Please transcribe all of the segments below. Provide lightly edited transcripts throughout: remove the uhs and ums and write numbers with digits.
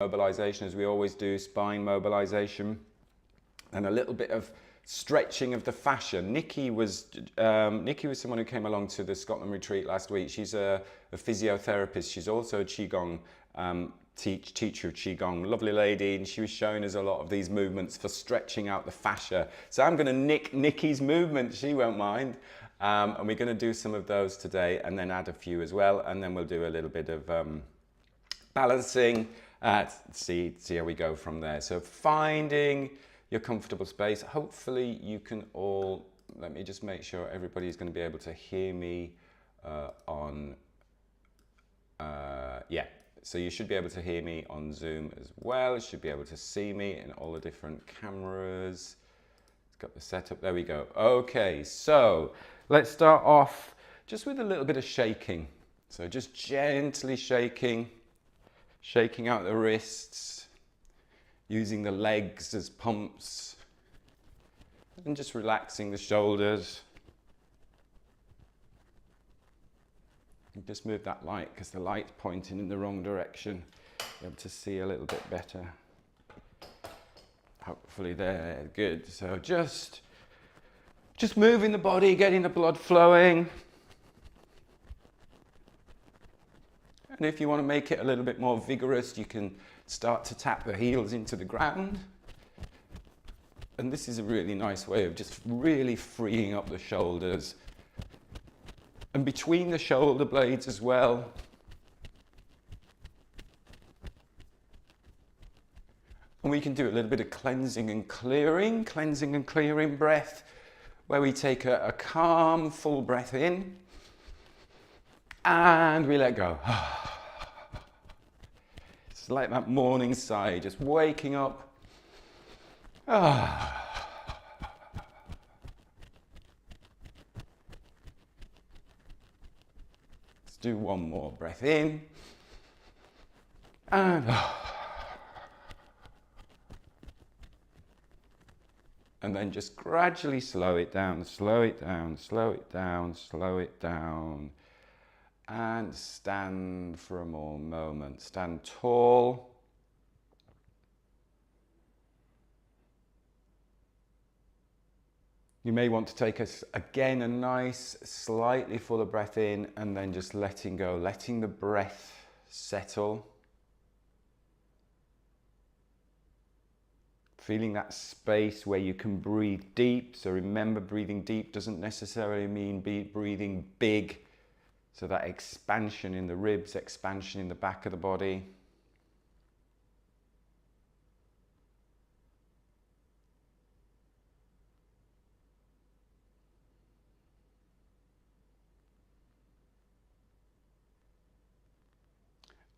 mobilization, as we always do, spine mobilization, and a little bit of stretching of the fascia. Nikki was someone who came along to the Scotland retreat last week. She's a physiotherapist. She's also a qigong teacher of qigong. Lovely lady, and she was showing us a lot of these movements for stretching out the fascia. So I'm going to nick Nikki's movement. She won't mind. And we're going to do some of those today, and then add a few as well, and then we'll do a little bit of balancing. See how we go from there. So finding your comfortable space. Hopefully you can all, let me just make sure everybody's going to be able to hear me yeah. So you should be able to hear me on Zoom as well. You should be able to see me in all the different cameras. It's got the setup, there we go. Okay, so let's start off just with a little bit of shaking. So just gently shaking out the wrists, using the legs as pumps, and just relaxing the shoulders. And just move that light, because the light's pointing in the wrong direction. Be able to see a little bit better. Hopefully there, good. So just moving the body, getting the blood flowing. And if you want to make it a little bit more vigorous, you can start to tap the heels into the ground. And this is a really nice way of just really freeing up the shoulders. And between the shoulder blades as well. And we can do a little bit of cleansing and clearing breath, where we take a calm, full breath in, and we let go. It's like that morning sigh, just waking up. Let's do one more breath in, and then just gradually slow it down, and stand for a more moment. Stand tall. You may want to take again a nice, slightly fuller breath in, and then just letting go, letting the breath settle. Feeling that space where you can breathe deep. So remember, breathing deep doesn't necessarily mean breathing big. So that expansion in the ribs, expansion in the back of the body.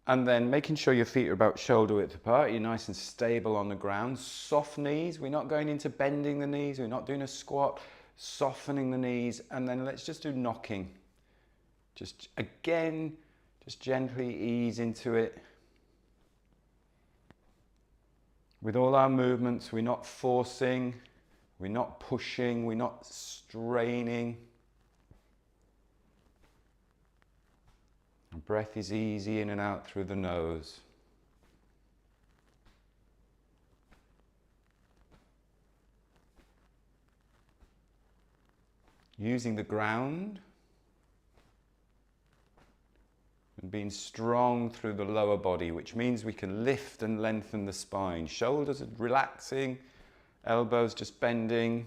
And then making sure your feet are about shoulder width apart. You're nice and stable on the ground. Soft knees. We're not going into bending the knees. We're not doing a squat. Softening the knees. And then let's just do knocking. Just again, just gently ease into it. With all our movements, we're not forcing, we're not pushing, we're not straining. And breath is easy in and out through the nose. Using the ground and being strong through the lower body, which means we can lift and lengthen the spine. Shoulders are relaxing, elbows just bending.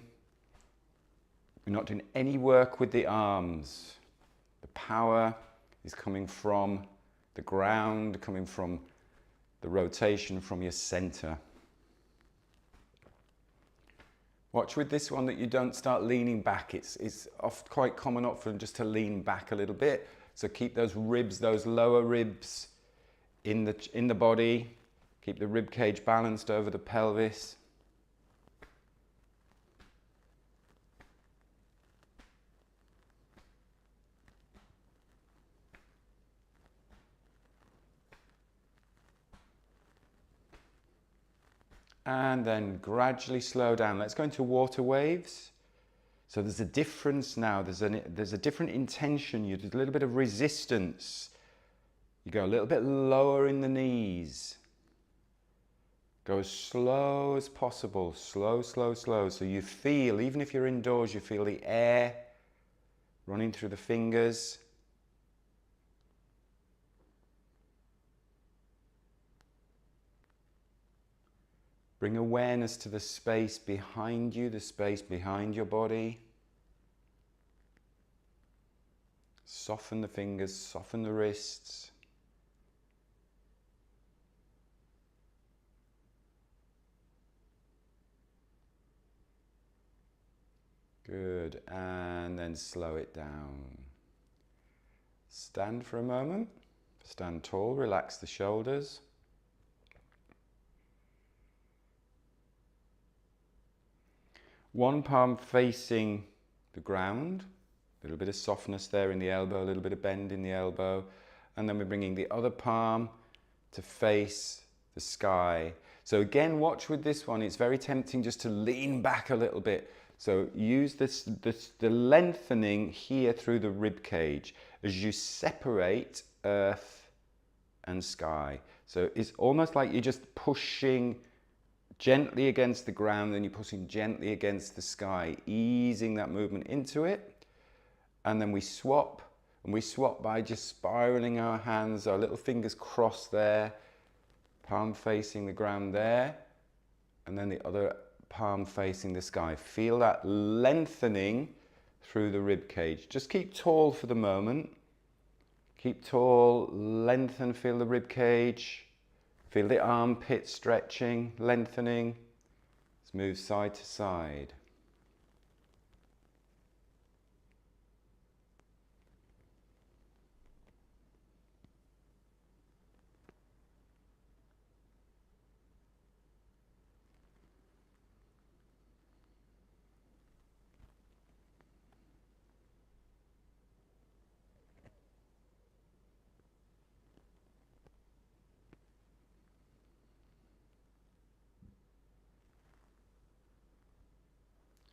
We're not doing any work with the arms. The power is coming from the ground, coming from the rotation from your center. Watch with this one that you don't start leaning back. It's quite common often just to lean back a little bit. So keep those ribs, those lower ribs in the body. Keep the rib cage balanced over the pelvis. And then gradually slow down. Let's go into water waves. So there's a difference now, there's a different intention, you do a little bit of resistance. You go a little bit lower in the knees. Go as slow as possible, slow, slow, slow. So you feel, even if you're indoors, you feel the air running through the fingers. Bring awareness to the space behind you, the space behind your body. Soften the fingers, soften the wrists. Good, and then slow it down. Stand for a moment. Stand tall, relax the shoulders. One palm facing the ground. A little bit of softness there in the elbow, a little bit of bend in the elbow. And then we're bringing the other palm to face the sky. So again, watch with this one. It's very tempting just to lean back a little bit. So use the lengthening here through the rib cage as you separate earth and sky. So it's almost like you're just pushing gently against the ground, then you're pushing gently against the sky, easing that movement into it. And then we swap, and we swap by just spiraling our hands, our little fingers crossed there, palm facing the ground there, and then the other palm facing the sky. Feel that lengthening through the rib cage. Just keep tall for the moment. Keep tall, lengthen, feel the rib cage. Feel the armpit stretching, lengthening. Let's move side to side.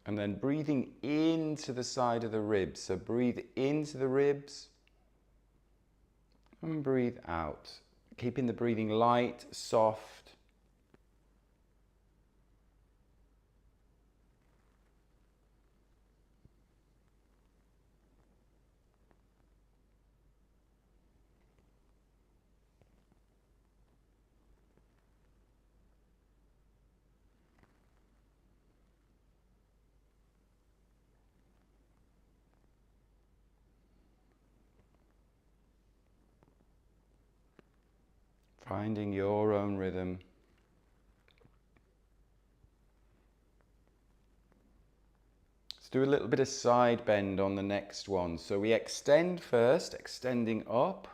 And then breathing into the side of the ribs. So breathe into the ribs and breathe out. Keeping the breathing light, soft. Finding your own rhythm. Let's do a little bit of side bend on the next one. So we extend first, extending up,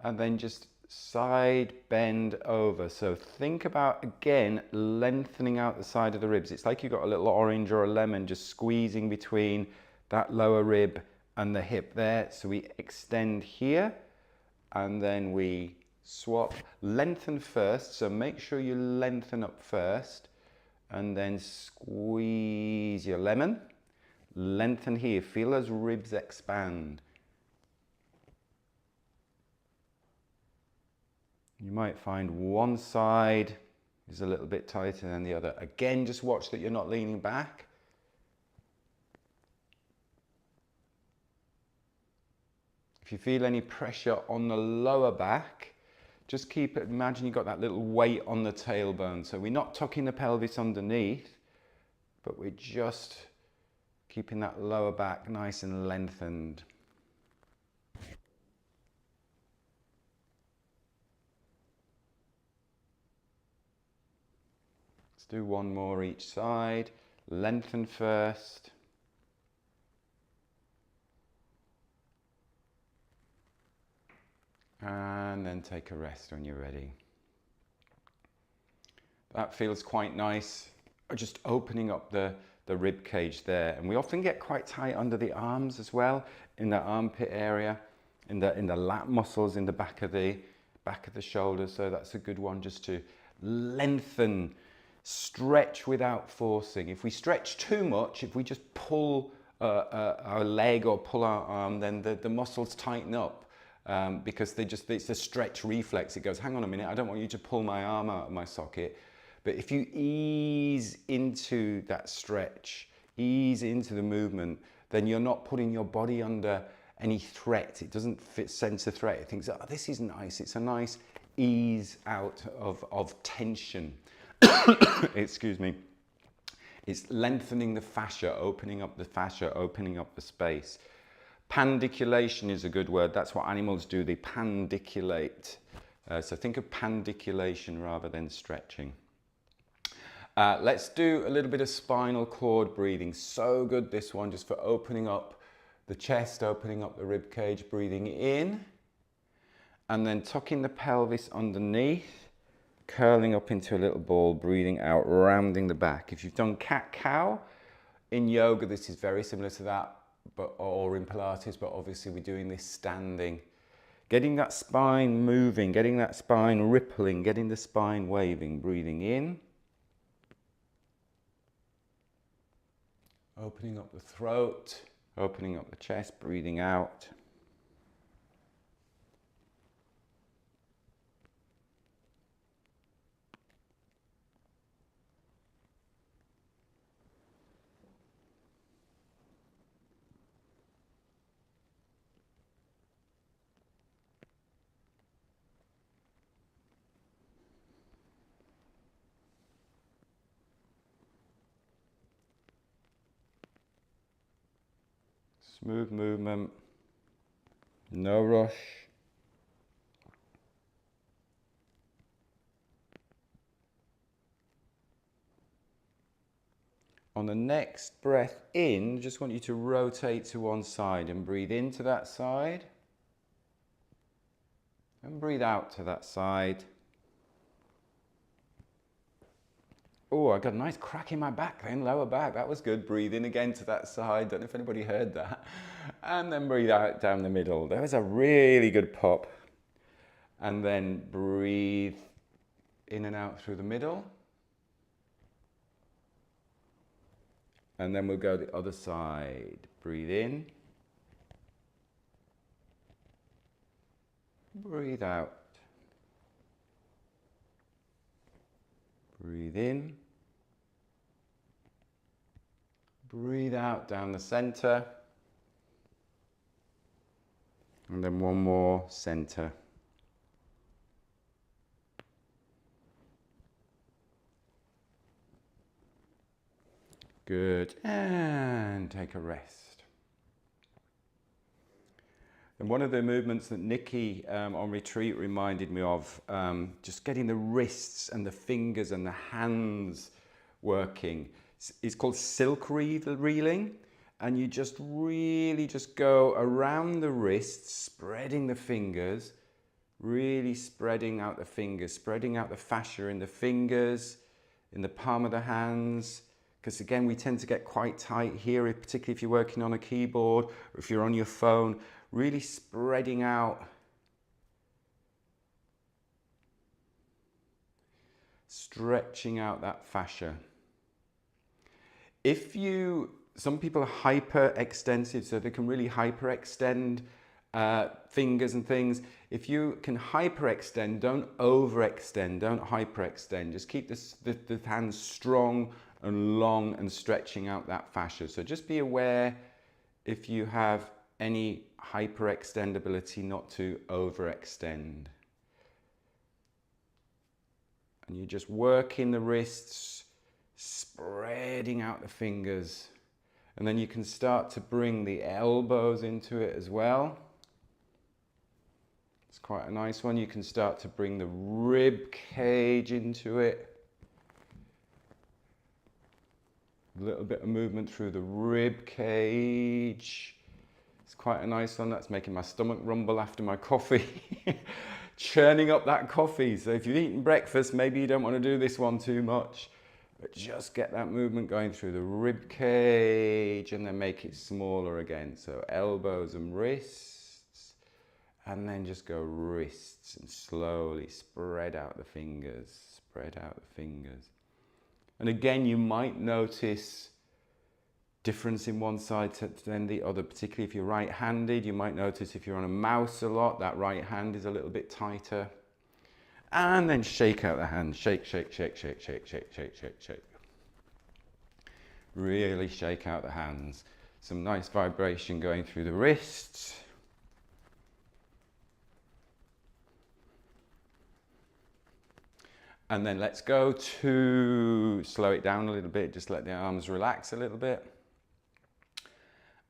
and then just side bend over. So think about, again, lengthening out the side of the ribs. It's like you've got a little orange or a lemon just squeezing between that lower rib and the hip there. So we extend here, and then we swap, lengthen first, so make sure you lengthen up first, and then squeeze your lemon, lengthen here, feel those ribs expand. You might find one side is a little bit tighter than the other. Again, just watch that you're not leaning back. If you feel any pressure on the lower back, just keep it, imagine you've got that little weight on the tailbone. So we're not tucking the pelvis underneath, but we're just keeping that lower back nice and lengthened. Let's do one more each side. Lengthen first. And then take a rest when you're ready. That feels quite nice. Just opening up the rib cage there. And we often get quite tight under the arms as well, in the armpit area, in the lat muscles in the back of the shoulders. So that's a good one just to lengthen, stretch without forcing. If we stretch too much, if we just pull our leg or pull our arm, then the muscles tighten up. because it's a stretch reflex. It goes, hang on a minute, I don't want you to pull my arm out of my socket. But if you ease into that stretch, ease into the movement, then you're not putting your body under any threat. It doesn't sense a threat. It thinks, oh, this is nice. It's a nice ease out of tension. Excuse me. It's lengthening the fascia, opening up the space. Pandiculation is a good word. That's what animals do. They pandiculate. So think of pandiculation rather than stretching. Let's do a little bit of spinal cord breathing. So good, this one, just for opening up the chest, opening up the rib cage, breathing in, and then tucking the pelvis underneath, curling up into a little ball, breathing out, rounding the back. If you've done cat-cow in yoga, this is very similar to that, or in Pilates, but obviously we're doing this standing. Getting that spine moving, getting that spine rippling, getting the spine waving, breathing in. Opening up the throat, opening up the chest, breathing out. Smooth movement, no rush. On the next breath in, just want you to rotate to one side and breathe into that side. And breathe out to that side. Oh, I got a nice crack in my back then, lower back. That was good. Breathe in again to that side. Don't know if anybody heard that. And then breathe out down the middle. There was a really good pop. And then breathe in and out through the middle. And then we'll go the other side. Breathe in. Breathe out. Breathe in. Breathe out down the center. And then one more center. Good. And take a rest. And one of the movements that Nikki on retreat reminded me of, just getting the wrists and the fingers and the hands working. It's called silk reeling, and you just really just go around the wrists, spreading the fingers, really spreading out the fingers, spreading out the fascia in the fingers, in the palm of the hands, because again, we tend to get quite tight here, particularly if you're working on a keyboard or if you're on your phone, really spreading out. Stretching out that fascia. Some people are hyperextensive, so they can really hyperextend fingers and things. If you can hyperextend, don't overextend, don't hyperextend. Just keep the hands strong and long and stretching out that fascia. So just be aware if you have any hyperextendability not to overextend. And you just work in the wrists, spreading out the fingers. And then you can start to bring the elbows into it as well. It's quite a nice one. You can start to bring the rib cage into it. A little bit of movement through the rib cage. It's quite a nice one. That's making my stomach rumble after my coffee. Churning up that coffee. So if you've eaten breakfast, maybe you don't want to do this one too much. But just get that movement going through the rib cage and then make it smaller again. So elbows and wrists. And then just go wrists and slowly spread out the fingers. Spread out the fingers. And again, you might notice difference in one side to then the other, particularly if you're right-handed. You might notice if you're on a mouse a lot, that right hand is a little bit tighter. And then shake out the hand. Shake, shake, shake, shake, shake, shake, shake, shake, shake. Really shake out the hands. Some nice vibration going through the wrists. And then let's go to slow it down a little bit. Just let the arms relax a little bit.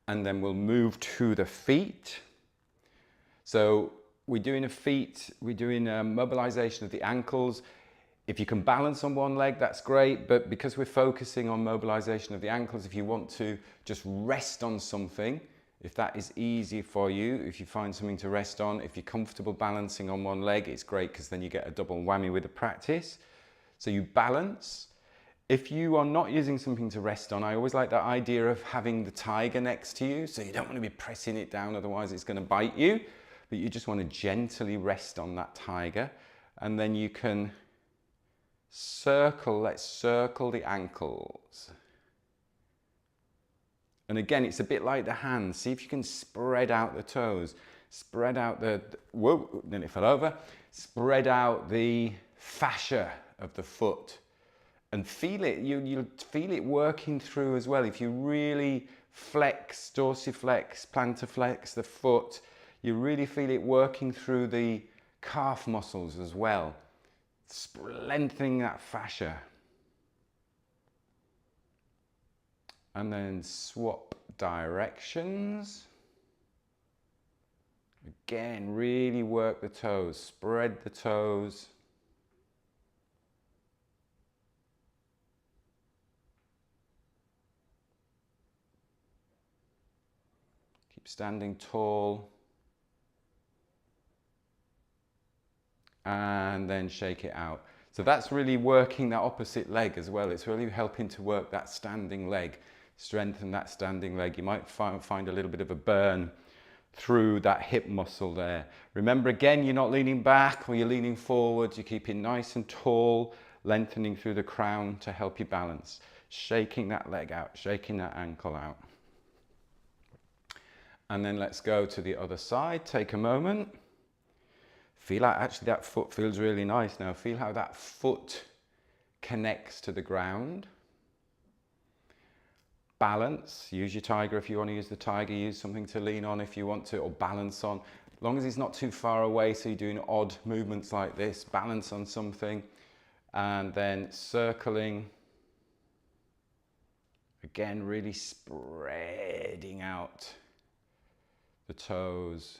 And then we'll move to the feet. So we're doing mobilization of the ankles. If you can balance on one leg, that's great. But because we're focusing on mobilization of the ankles, if you want to just rest on something, if that is easy for you, if you find something to rest on, if you're comfortable balancing on one leg, it's great because then you get a double whammy with the practice. So you balance. If you are not using something to rest on, I always like that idea of having the tiger next to you. So you don't want to be pressing it down, otherwise it's going to bite you. But you just want to gently rest on that tiger. And then you can circle, let's circle the ankles. And again, it's a bit like the hands. See if you can spread out the toes. Spread out whoa, then it fell over. Spread out the fascia of the foot. And feel it, you'll feel it working through as well. If you really flex, dorsiflex, plantarflex the foot, you really feel it working through the calf muscles as well. Lengthening that fascia. And then swap directions. Again, really work the toes, spread the toes. Standing tall, and then shake it out. So that's really working that opposite leg as well. It's really helping to work that standing leg, strengthen that standing leg. You might find a little bit of a burn through that hip muscle there. Remember, again, you're not leaning back or you're leaning forward. You're keeping nice and tall, lengthening through the crown to help you balance. Shaking that leg out, shaking that ankle out. And then let's go to the other side. Take a moment. Feel like actually that foot feels really nice now. Feel how that foot connects to the ground. Balance. Use your tiger if you want to use the tiger. Use something to lean on if you want to, or balance on. As long as it's not too far away, so you're doing odd movements like this. Balance on something. And then circling. Again, really spreading out the toes,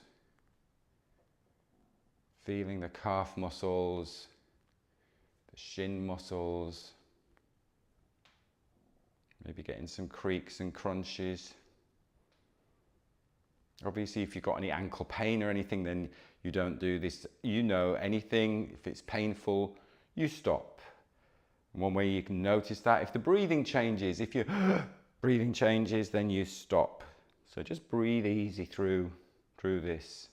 feeling the calf muscles, the shin muscles, maybe getting some creaks and crunches. Obviously, if you've got any ankle pain or anything, then you don't do this. You know, anything, if it's painful, you stop. One way you can notice that, if the breathing changes, if your breathing changes, then you stop. So just breathe easy through this.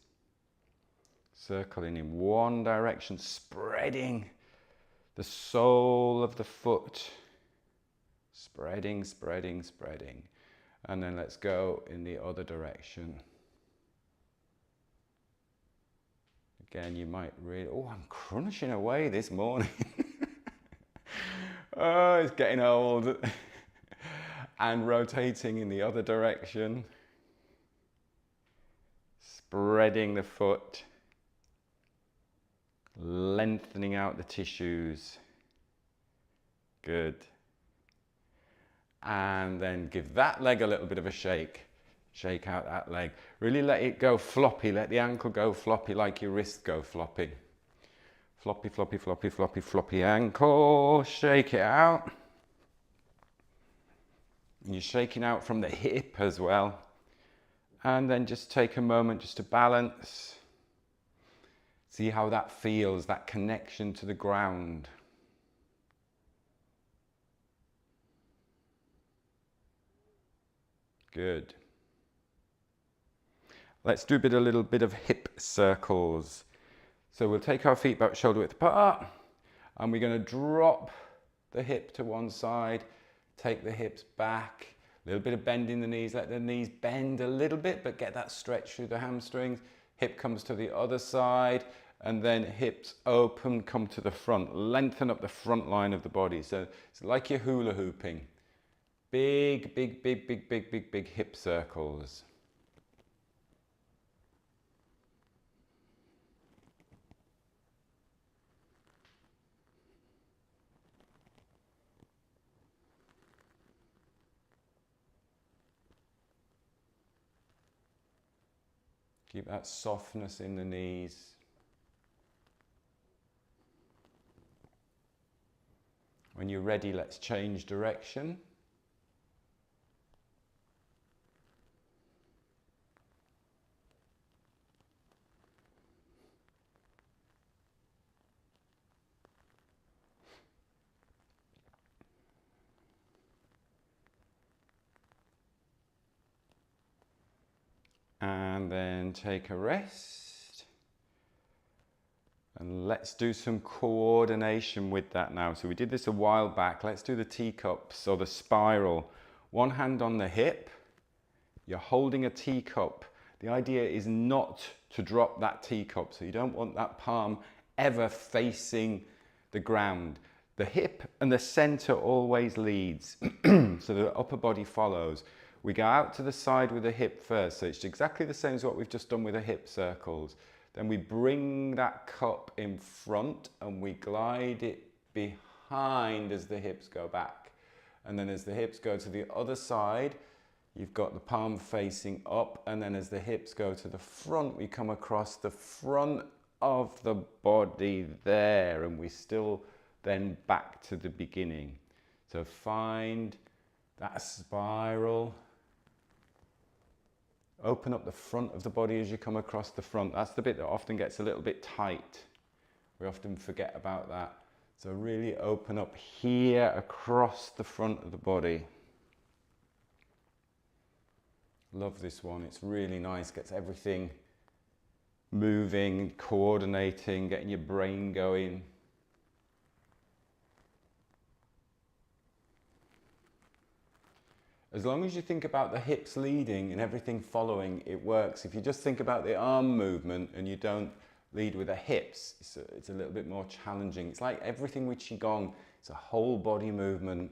Circling in one direction, spreading the sole of the foot. Spreading, spreading, spreading. And then let's go in the other direction. Again, you might really, oh, I'm crunching away this morning. Oh, it's getting old. And rotating in the other direction. Spreading the foot, lengthening out the tissues. Good. And then give that leg a little bit of a shake. Shake out that leg. Really let it go floppy. Let the ankle go floppy like your wrist go floppy. Floppy, floppy, floppy, floppy, floppy ankle. Shake it out. And you're shaking out from the hip as well. And then just take a moment just to balance. See how that feels, that connection to the ground. Good. Let's do a little bit of hip circles. So we'll take our feet back shoulder width apart, and we're going to drop the hip to one side, take the hips back. A little bit of bend in the knees, let the knees bend a little bit, but get that stretch through the hamstrings. Hip comes to the other side, and then hips open, come to the front. Lengthen up the front line of the body. So it's like you're hula hooping. Big, big, big, big, big, big, big hip circles. Keep that softness in the knees. When you're ready, let's change direction. And then take a rest. And let's do some coordination with that now. So we did this a while back. Let's do the teacups or the spiral. One hand on the hip. You're holding a teacup. The idea is not to drop that teacup. So you don't want that palm ever facing the ground. The hip and the center always leads. So the upper body follows. We go out to the side with the hip first. So it's exactly the same as what we've just done with the hip circles. Then we bring that cup in front and we glide it behind as the hips go back. And then as the hips go to the other side, you've got the palm facing up. And then as the hips go to the front, we come across the front of the body there. And we still then back to the beginning. So find that spiral. Open up the front of the body as you come across the front. That's the bit that often gets a little bit tight. We often forget about that. So really open up here across the front of the body. Love this one. It's really nice. Gets everything moving, coordinating, getting your brain going. As long as you think about the hips leading and everything following, it works. If you just think about the arm movement and you don't lead with the hips, it's a little bit more challenging. It's like everything with qigong. It's a whole body movement.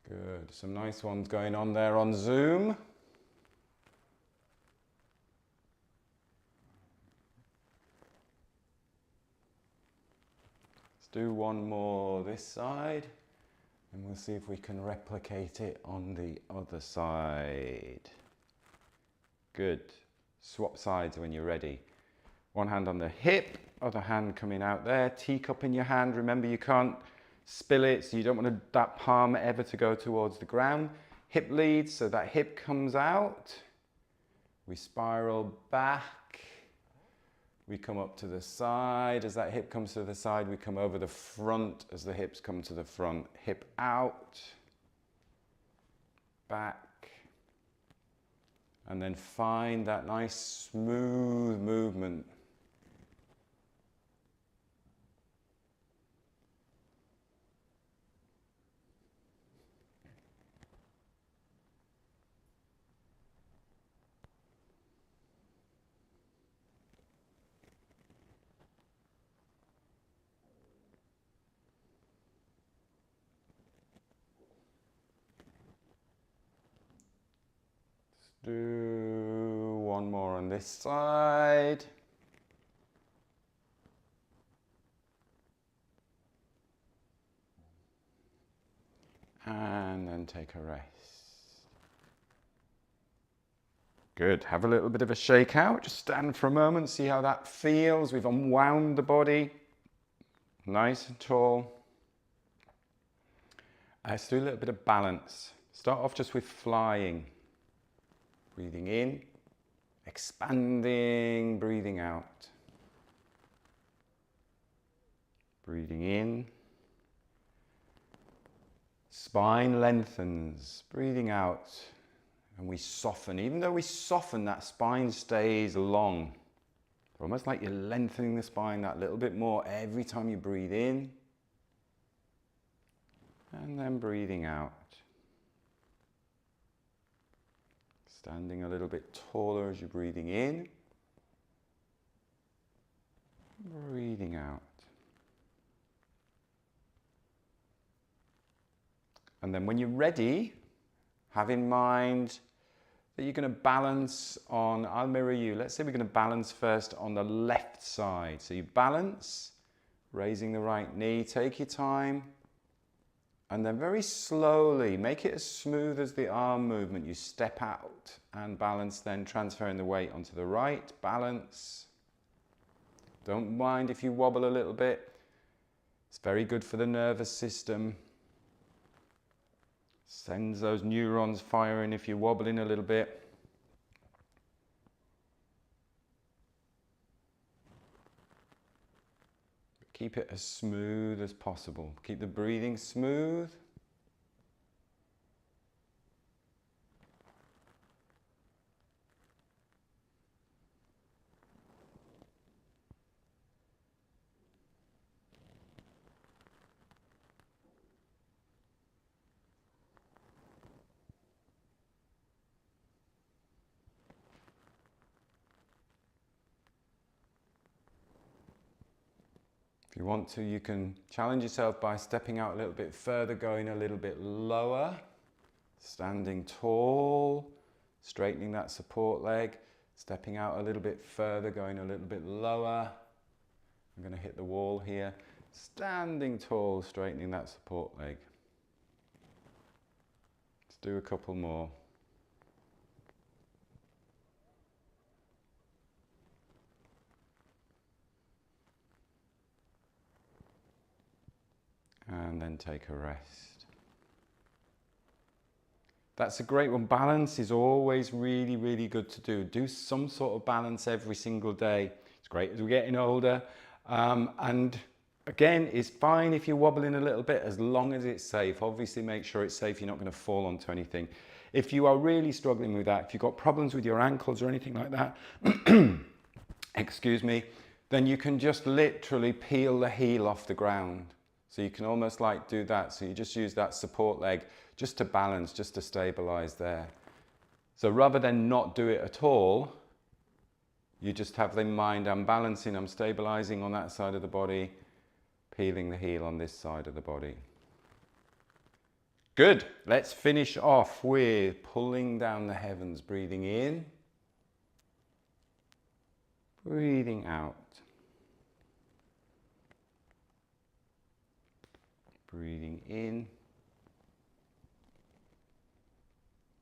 Good. Some nice ones going on there on Zoom. Let's do one more this side and we'll see if we can replicate it on the other side. Good. Swap sides when you're ready. One hand on the hip, other hand coming out there. Teacup in your hand. Remember, you can't spill it, so you don't want that palm ever to go towards the ground. Hip leads, so that hip comes out. We spiral back. We come up to the side. As that hip comes to the side, we come over the front as the hips come to the front. Hip out, back. And then find that nice smooth movement. Do one more on this side. And then take a rest. Good. Have a little bit of a shake out. Just stand for a moment, see how that feels. We've unwound the body. Nice and tall. Let's do a little bit of balance. Start off just with flying. Breathing in, expanding, breathing out. Breathing in, Spine lengthens, breathing out, and we soften. Even though we soften, that spine stays long. Almost like you're lengthening the spine that little bit more every time you breathe in, and then breathing out. Standing a little bit taller as you're breathing in, breathing out. And then when you're ready, have in mind that you're going to balance on, I'll mirror you, let's say we're going to balance first on the left side. So you balance, raising the right knee, take your time, and then very slowly, make it as smooth as the arm movement. You step out and balance, then transferring the weight onto the right, balance. Don't mind if you wobble a little bit. It's very good for the nervous system. Sends those neurons firing if you're wobbling a little bit. Keep it as smooth as possible. Keep the breathing smooth. If you want to, you can challenge yourself by stepping out a little bit further, going a little bit lower, standing tall, straightening that support leg, stepping out a little bit further, going a little bit lower. I'm going to hit the wall here, standing tall, straightening that support leg. Let's do a couple more. And then take a rest. That's a great one. Balance is always really, really good to do. Do some sort of balance every single day. It's great as we're getting older. And again, it's fine if you're wobbling a little bit as long as it's safe. Obviously, make sure it's safe. You're not going to fall onto anything. If you are really struggling with that, if you've got problems with your ankles or anything like that, excuse me, then you can just literally peel the heel off the ground. So you can almost like do that. So you just use that support leg just to balance, just to stabilize there. So rather than not do it at all, you just have in mind, I'm balancing, I'm stabilizing on that side of the body, peeling the heel on this side of the body. Good. Let's finish off with pulling down the heavens, breathing in, breathing out. Breathing in,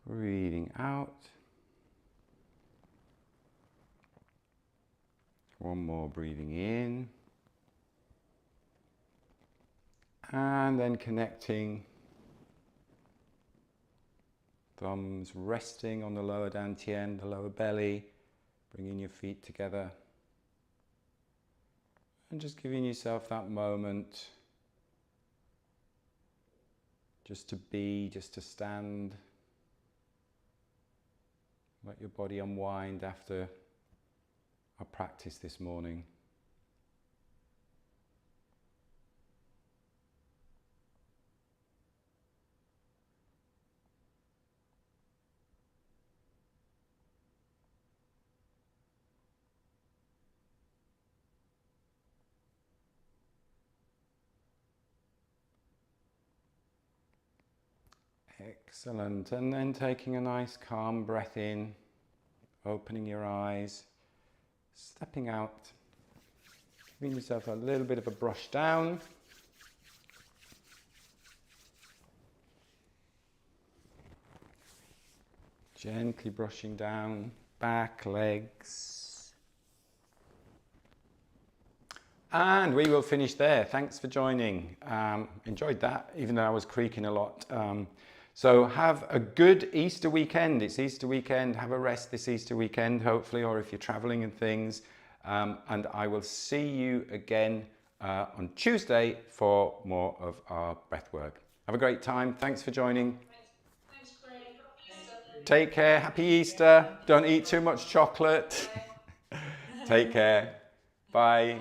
breathing out. One more, breathing in. And then connecting. Thumbs resting on the lower dantian, the lower belly. Bringing your feet together. And just giving yourself that moment. Just to be, just to stand. Let your body unwind after our practice this morning. Excellent. And then taking a nice calm breath in, opening your eyes, stepping out, giving yourself a little bit of a brush down. Gently brushing down, back, legs. And we will finish there. Thanks for joining. Enjoyed that, even though I was creaking a lot. So have a good Easter weekend. It's Easter weekend. Have a rest this Easter weekend, hopefully, or if you're traveling and things. And I will see you again on Tuesday for more of our breathwork. Have a great time. Thanks for joining. Thanks, Craig. Happy Easter. Take care. Happy Easter. Don't eat too much chocolate. Take care. Bye.